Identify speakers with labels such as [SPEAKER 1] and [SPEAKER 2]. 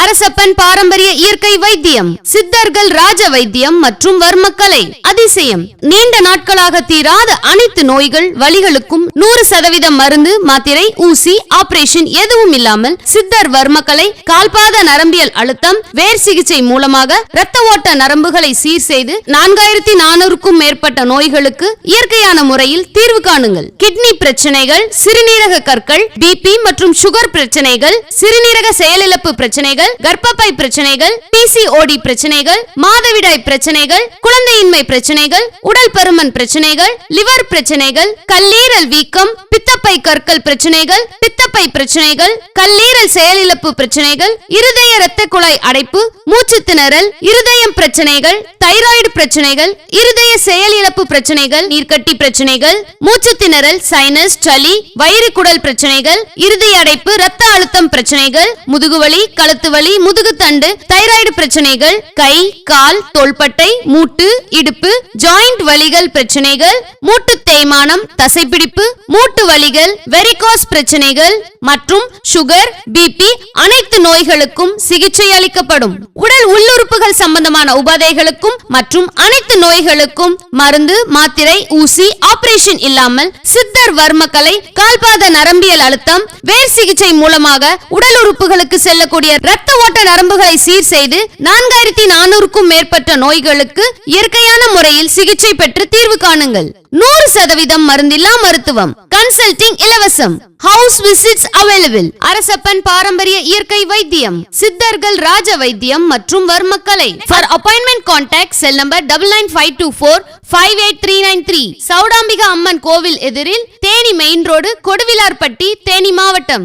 [SPEAKER 1] அரசப்பன் பாரம்பரிய இயற்கை வைத்தியம், சித்தர்கள் ராஜ வைத்தியம் மற்றும் வர்மக்கலை. அதிசயம், நீண்ட நாட்களாக தீராத அனைத்து நோய்கள் வலிகளுக்கும் 100% மருந்து, மாத்திரை, ஊசி, ஆபரேஷன் எதுவும் இல்லாமல் சித்தர் வர்மக்கலை, கால்பாத நரம்பியல் அழுத்தம், வேர் சிகிச்சை மூலமாக இரத்த ஓட்ட நரம்புகளை சீர் செய்து 4400க்கும் மேற்பட்ட நோய்களுக்கு இயற்கையான முறையில் தீர்வு காணுங்கள். கிட்னி பிரச்சனைகள், சிறுநீரக கற்கள், பிபி மற்றும் சுகர் பிரச்சனைகள், சிறுநீரக செயலிழப்பு பிரச்சனைகள், கர்ப்பப்பை பிரச்சனைகள், பிசிஓடி பிரச்சனைகள், மாதவிடாய் பிரச்சனைகள், குழந்தையின்மை பிரச்சனைகள், உடல் பருமன் பிரச்சனைகள், லிவர் பிரச்சனைகள், கல்லீரல் வீக்கம், பித்தப்பை கற்கள் பிரச்சனைகள், பித்தப்பை பிரச்சனைகள், கல்லீரல் செயலிழப்பு பிரச்சனைகள், இருதய இரத்த குழாய் அடைப்பு, மூச்சு திணறல், இருதயம் பிரச்சனைகள், தைராய்டு பிரச்சனைகள், இருதய செயலிழப்பு பிரச்சனைகள், நீர்க்கட்டி பிரச்சனைகள், மூச்சு திணறல், சைனஸ், சளி, வயிறு குடல் பிரச்சனைகள், இருதய அடைப்பு, இரத்த அழுத்தம் பிரச்சனைகள், முதுகுவலி, கழுத்து வலி, முதுகுத்தண்டு, தைராய்டு பிரச்சனைகள், கை, கால், தோள்பட்டை, மூட்டு, இடுப்பு, ஜாயிண்ட் வலிகள் பிரச்சனைகள், மூட்டு தேய்மானம், தசைப்பிடிப்பு, மூட்டு வலிகள், வெரிகோஸ் பிரச்சனைகள் மற்றும் சுகர், பிபி அனைத்து நோய்களுக்கும் சிகிச்சை அளிக்கப்படும். உடல் உள்ளுறுப்புகள் சம்பந்தமான உபாதைகளுக்கும் மற்றும் அனைத்து நோய்களுக்கும் மருந்து, மாத்திரை, ஊசி, ஆபரேஷன் இல்லாமல் சித்தர் வர்மக்கலை, கால்பாத நரம்பியல் அழுத்தம், வேர் சிகிச்சை மூலமாக உடல் உறுப்புகளுக்கு செல்லக்கூடிய இரத்த ஓட்ட நரம்புகளை சீர் செய்து 4400க்கும் மேற்பட்ட நோய்களுக்கு இயற்கையான முறையில் சிகிச்சை பெற்று தீர்வு காணுங்கள். 100% மருந்தில்லா மருத்துவம். கன்சல்டிங் இலவசம். House visits available. அரசப்பன் பாரம்பரிய இயற்கை வைத்தியம், சித்தர்கள் ராஜ வைத்தியம் மற்றும் வர்மக்கலை. For appointment contact cell number 9952458393. Chowdambika Amman கோவில் எதிரில், தேனி மெயின் ரோடு, கொடுவிலார்பட்டி, தேனி மாவட்டம்.